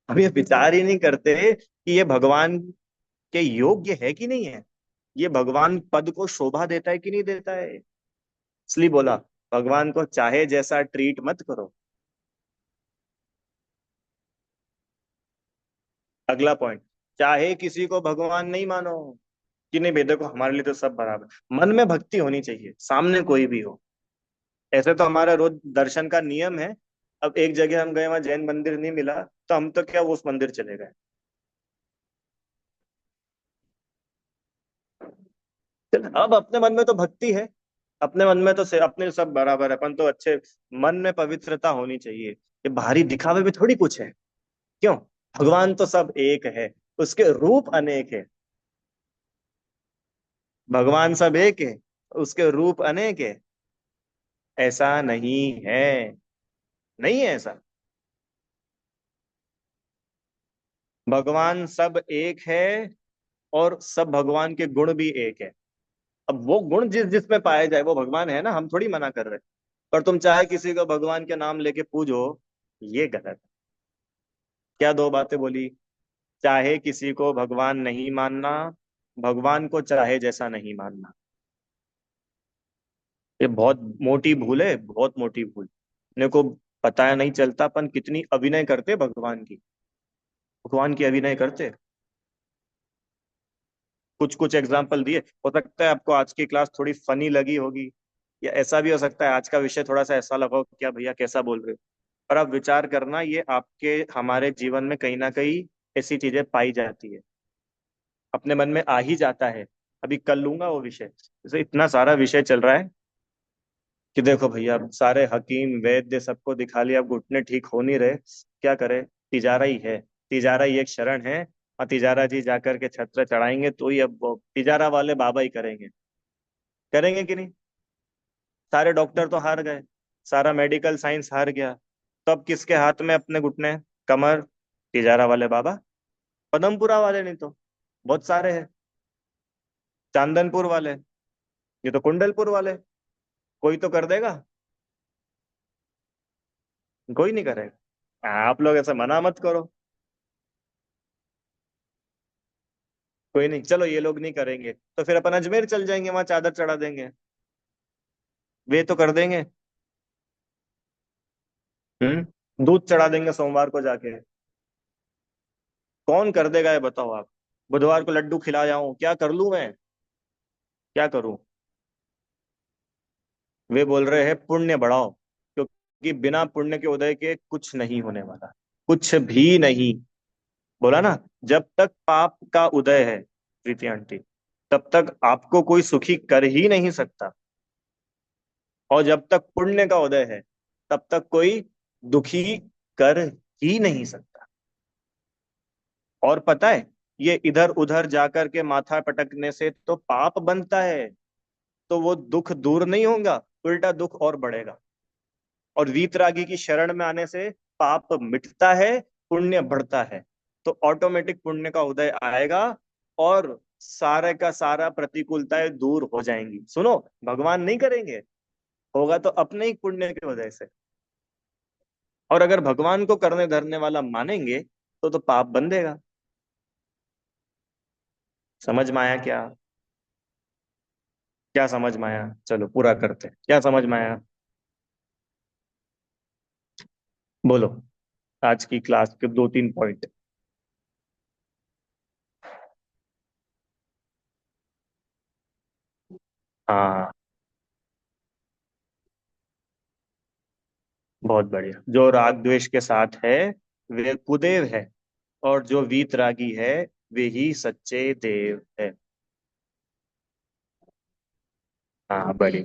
हम ये विचार ही नहीं करते कि ये भगवान के योग्य है कि नहीं है, ये भगवान पद को शोभा देता है कि नहीं देता है। इसलिए बोला, भगवान को चाहे जैसा ट्रीट मत करो। अगला पॉइंट, चाहे किसी को भगवान नहीं मानो, कि नहीं भाई देखो हमारे लिए तो सब बराबर। मन में भक्ति होनी चाहिए, सामने कोई भी हो। ऐसे तो हमारा रोज दर्शन का नियम है। अब एक जगह हम गए, वहां जैन मंदिर नहीं मिला, तो हम तो क्या वो उस मंदिर चले गए। चल, अब अपने मन में तो भक्ति है, अपने मन में तो से अपने सब बराबर है, अपन तो अच्छे। मन में पवित्रता होनी चाहिए, ये बाहरी दिखावे में थोड़ी कुछ है। क्यों? भगवान तो सब एक है, उसके रूप अनेक है। भगवान सब एक है, उसके रूप अनेक है। ऐसा नहीं है। नहीं है ऐसा। भगवान सब एक है, और सब भगवान के गुण भी एक है। अब वो गुण जिस जिसमें पाए जाए वो भगवान है ना, हम थोड़ी मना कर रहे। पर तुम चाहे किसी को भगवान के नाम लेके पूजो, ये गलत। क्या दो बातें बोली? चाहे किसी को भगवान नहीं मानना, भगवान को चाहे जैसा नहीं मानना। ये बहुत मोटी भूल है, बहुत मोटी भूल। अपने को पता नहीं चलता अपन कितनी अभिनय करते भगवान की। भगवान की अभिनय करते। कुछ कुछ एग्जाम्पल दिए। हो सकता है आपको आज की क्लास थोड़ी फनी लगी होगी, या ऐसा भी हो सकता है आज का विषय थोड़ा सा ऐसा लगा हो कि क्या भैया कैसा बोल रहे हो। पर आप विचार करना, ये आपके हमारे जीवन में कहीं ना कहीं ऐसी चीजें पाई जाती है, अपने मन में आ ही जाता है। अभी कल लूंगा वो विषय, जैसे इतना सारा विषय चल रहा है कि देखो भैया, अब सारे हकीम वैद्य सबको दिखा लिया, अब घुटने ठीक हो नहीं रहे। क्या करे? तिजारा ही है। तिजारा ही एक शरण है। और तिजारा जी जाकर के छत्र चढ़ाएंगे तो ही अब वो तिजारा वाले बाबा ही करेंगे। करेंगे कि नहीं? सारे डॉक्टर तो हार गए, सारा मेडिकल साइंस हार गया। तो अब किसके हाथ में अपने घुटने? कमर। तिजारा वाले बाबा। पदमपुरा वाले नहीं तो बहुत सारे हैं। चांदनपुर वाले। ये तो कुंडलपुर वाले। कोई तो कर देगा। कोई नहीं करेगा। आप लोग ऐसा मना मत करो। कोई नहीं, चलो ये लोग नहीं करेंगे तो फिर अपन अजमेर चल जाएंगे, वहां चादर चढ़ा देंगे। वे तो कर देंगे। दूध चढ़ा देंगे सोमवार को जाके। कौन कर देगा ये बताओ आप? बुधवार को लड्डू खिला जाऊं, क्या कर लूं मैं? क्या करूं? वे बोल रहे हैं पुण्य बढ़ाओ, क्योंकि बिना पुण्य के उदय के कुछ नहीं होने वाला। कुछ भी नहीं। बोला ना, जब तक पाप का उदय है प्रीति आंटी, तब तक आपको कोई सुखी कर ही नहीं सकता। और जब तक पुण्य का उदय है, तब तक कोई दुखी कर ही नहीं सकता। और पता है, ये इधर उधर जाकर के माथा पटकने से तो पाप बनता है, तो वो दुख दूर नहीं होगा, उल्टा दुख और बढ़ेगा। और वीतरागी की शरण में आने से पाप मिटता है, पुण्य बढ़ता है। तो ऑटोमेटिक पुण्य का उदय आएगा, और सारे का सारा प्रतिकूलताएं दूर हो जाएंगी। सुनो, भगवान नहीं करेंगे, होगा तो अपने ही पुण्य के वजह से। और अगर भगवान को करने धरने वाला मानेंगे तो पाप बन देगा। समझ में आया क्या? क्या समझ में आया? चलो पूरा करते हैं। क्या समझ में आया? बोलो। आज की क्लास के दो तीन पॉइंट। हाँ, बहुत बढ़िया। जो राग द्वेष के साथ है वे कुदेव है, और जो वीतरागी है वे ही सच्चे देव है। हाँ, बढ़िया।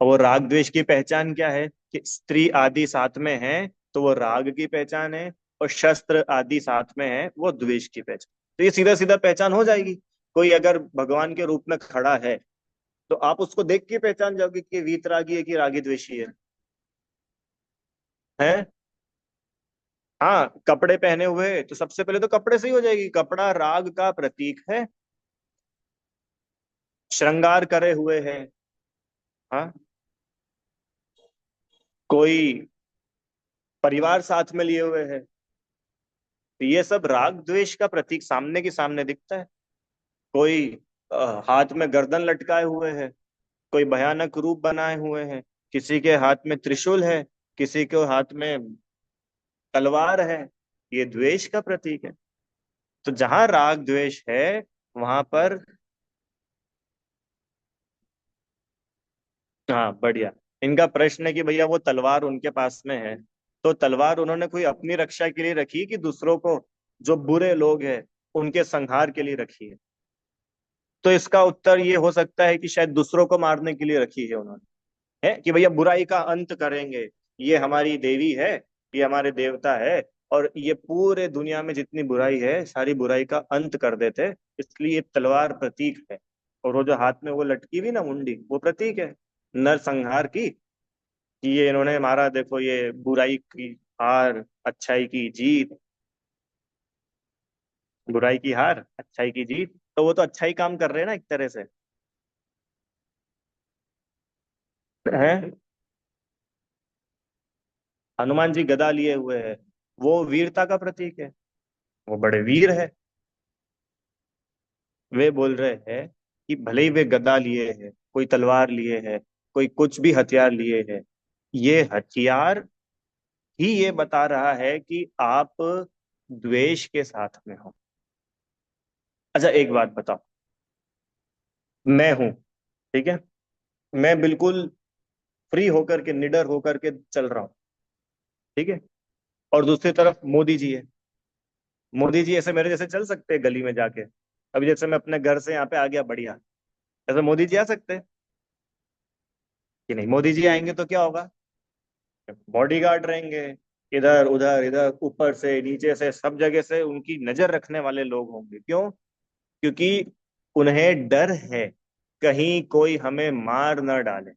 और वो राग द्वेष की पहचान क्या है? कि स्त्री आदि साथ में है तो वो राग की पहचान है, और शस्त्र आदि साथ में है वो द्वेष की पहचान। तो ये सीधा सीधा पहचान हो जाएगी। कोई अगर भगवान के रूप में खड़ा है तो आप उसको देख के पहचान जाओगे कि वीतरागी है कि रागी द्वेषी है। हाँ, कपड़े पहने हुए तो सबसे पहले तो कपड़े से ही हो जाएगी, कपड़ा राग का प्रतीक है। श्रृंगार करे हुए है। हाँ, कोई परिवार साथ में लिए हुए है, तो ये सब राग द्वेष का प्रतीक सामने के सामने दिखता है। कोई हाथ में गर्दन लटकाए हुए है, कोई भयानक रूप बनाए हुए है, किसी के हाथ में त्रिशूल है, किसी के हाथ में तलवार है, ये द्वेष का प्रतीक है। तो जहां राग द्वेष है वहां पर। हाँ, बढ़िया। इनका प्रश्न है कि भैया वो तलवार उनके पास में है, तो तलवार उन्होंने कोई अपनी रक्षा के लिए रखी कि दूसरों को, जो बुरे लोग हैं उनके संहार के लिए रखी है? तो इसका उत्तर ये हो सकता है कि शायद दूसरों को मारने के लिए रखी है उन्होंने। है कि भैया बुराई का अंत करेंगे, ये हमारी देवी है, ये हमारे देवता है, और ये पूरे दुनिया में जितनी बुराई है सारी बुराई का अंत कर देते, इसलिए ये तलवार प्रतीक है। और वो जो हाथ में वो लटकी हुई ना मुंडी, वो प्रतीक है नरसंहार की। कि ये इन्होंने मारा, देखो ये बुराई की हार, अच्छाई की जीत। बुराई की हार, अच्छाई की जीत, तो वो तो अच्छा ही काम कर रहे हैं ना एक तरह से। हैं? हनुमान जी गदा लिए हुए हैं, वो वीरता का प्रतीक है, वो बड़े वीर है। वे बोल रहे हैं कि भले ही वे गदा लिए हैं, कोई तलवार लिए है, कोई कुछ भी हथियार लिए है, ये हथियार ही ये बता रहा है कि आप द्वेष के साथ में हो। अच्छा एक बात बताओ, मैं हूं, ठीक है, मैं बिल्कुल फ्री होकर के, निडर होकर के चल रहा हूँ, ठीक है, और दूसरी तरफ मोदी जी है। मोदी जी ऐसे मेरे जैसे चल सकते हैं गली में जाके? अभी जैसे मैं अपने घर से यहाँ पे आ गया बढ़िया, ऐसे मोदी जी आ सकते हैं कि नहीं? मोदी जी आएंगे तो क्या होगा? बॉडीगार्ड रहेंगे, इधर उधर, इधर ऊपर से नीचे से सब जगह से उनकी नजर रखने वाले लोग होंगे। क्यों? क्योंकि उन्हें डर है कहीं कोई हमें मार न डाले।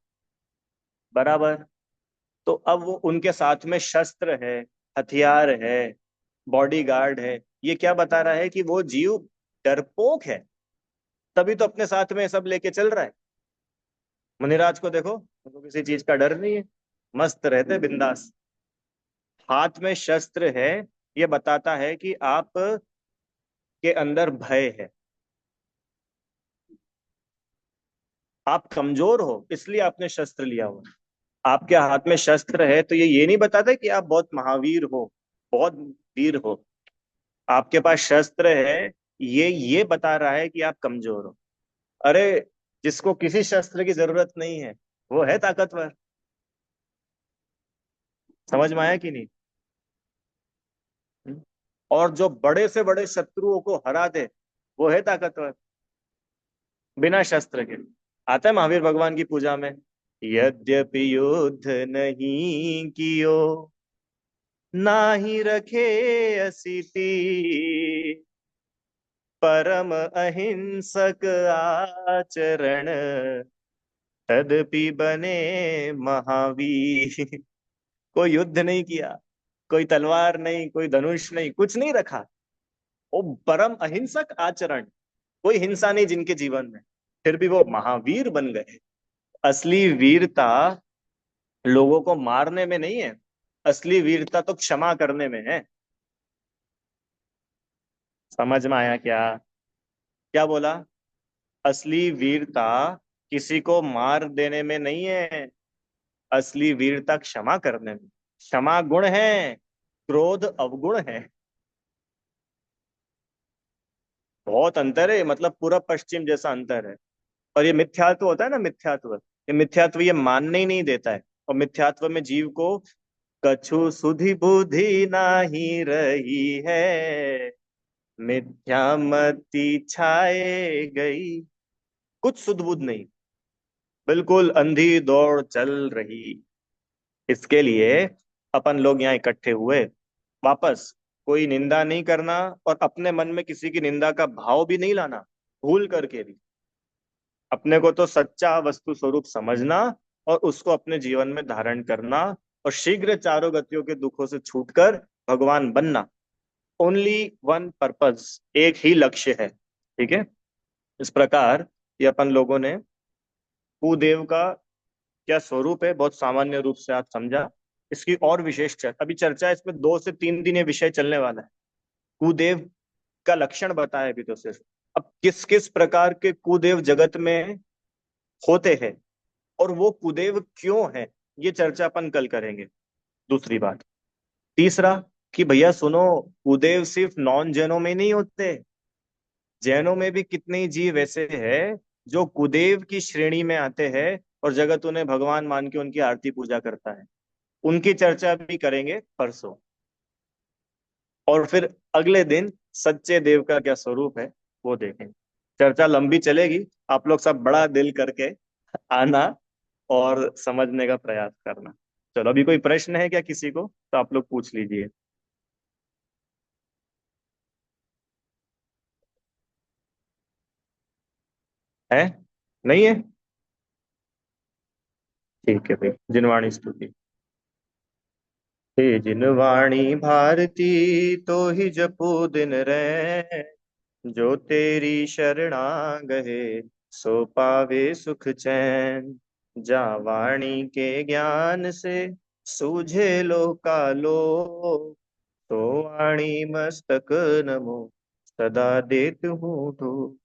बराबर। तो अब वो उनके साथ में शस्त्र है, हथियार है, बॉडीगार्ड है। ये क्या बता रहा है? कि वो जीव डरपोक है, तभी तो अपने साथ में सब लेके चल रहा है। मुनिराज को देखो, उनको किसी चीज का डर नहीं है, मस्त रहते बिंदास। हाथ में शस्त्र है, ये बताता है कि आप के अंदर भय है, आप कमजोर हो, इसलिए आपने शस्त्र लिया हुआ है। आपके हाथ में शस्त्र है तो ये नहीं बताता कि आप बहुत महावीर हो, बहुत वीर हो। आपके पास शस्त्र है, ये बता रहा है कि आप कमजोर हो। अरे, जिसको किसी शस्त्र की जरूरत नहीं है, वो है ताकतवर। समझ में आया कि नहीं? और जो बड़े से बड़े शत्रुओं को हरा दे, वो है ताकतवर, बिना शस्त्र के। आता है महावीर भगवान की पूजा में, यद्यपि युद्ध नहीं कियो, नाही रखे असिति, परम अहिंसक आचरण, तदपि बने महावीर। कोई युद्ध नहीं किया, कोई तलवार नहीं, कोई धनुष नहीं, कुछ नहीं रखा, वो परम अहिंसक आचरण, कोई हिंसा नहीं जिनके जीवन में, फिर भी वो महावीर बन गए। असली वीरता लोगों को मारने में नहीं है, असली वीरता तो क्षमा करने में है। समझ में आया क्या? क्या बोला? असली वीरता किसी को मार देने में नहीं है, असली वीरता क्षमा करने में। क्षमा गुण है, क्रोध अवगुण है। बहुत अंतर है, मतलब पूरा पश्चिम जैसा अंतर है। और ये मिथ्यात्व होता है ना, मिथ्यात्व, ये मिथ्यात्व ये मानने ही नहीं देता है। और मिथ्यात्व में जीव को कछु सुधि बुद्धि नाही रही है, मिथ्या मति छाए गई, कुछ सुध बुध नहीं, बिल्कुल अंधी दौड़ चल रही। इसके लिए अपन लोग यहाँ इकट्ठे हुए, वापस कोई निंदा नहीं करना, और अपने मन में किसी की निंदा का भाव भी नहीं लाना, भूल करके भी। अपने को तो सच्चा वस्तु स्वरूप समझना, और उसको अपने जीवन में धारण करना, और शीघ्र चारों गतियों के दुखों से छूटकर भगवान बनना। ओनली वन पर्पस, एक ही लक्ष्य है, ठीक है। इस प्रकार ये अपन लोगों ने कुदेव का क्या स्वरूप है, बहुत सामान्य रूप से आप समझा। इसकी और विशेष चर्चा, अभी चर्चा इसमें 2 से 3 दिन ये विषय चलने वाला है। कुदेव का लक्षण बताया अभी तो सिर्फ। अब किस किस प्रकार के कुदेव जगत में होते हैं, और वो कुदेव क्यों है, ये चर्चा अपन कल करेंगे। दूसरी बात। तीसरा, कि भैया सुनो, कुदेव सिर्फ नॉन जैनों में नहीं होते, जैनों में भी कितने ही जीव ऐसे हैं जो कुदेव की श्रेणी में आते हैं, और जगत उन्हें भगवान मान के उनकी आरती पूजा करता है। उनकी चर्चा भी करेंगे परसों। और फिर अगले दिन सच्चे देव का क्या स्वरूप है, वो देखेंगे। चर्चा लंबी चलेगी, आप लोग सब बड़ा दिल करके आना और समझने का प्रयास करना। चलो, अभी कोई प्रश्न है क्या किसी को, तो आप लोग पूछ लीजिए। है? नहीं है? ठीक है भाई, जिनवाणी स्तुति। हे जिनवाणी भारती, तो ही जपू दिन रैन। जो तेरी शरणा गए, सो पावे सुख चैन। जा वाणी के ज्ञान से सूझे लो कालो, तो वाणी मस्तक नमो सदा देत हूँ तो।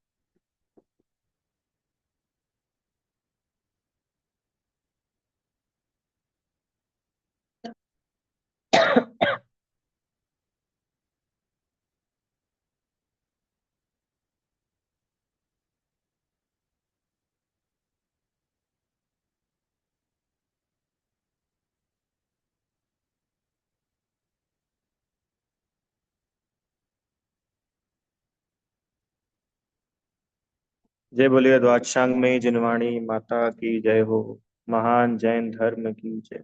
जय बोलिए द्वादशांग में जिनवाणी माता की जय हो। महान जैन धर्म की जय।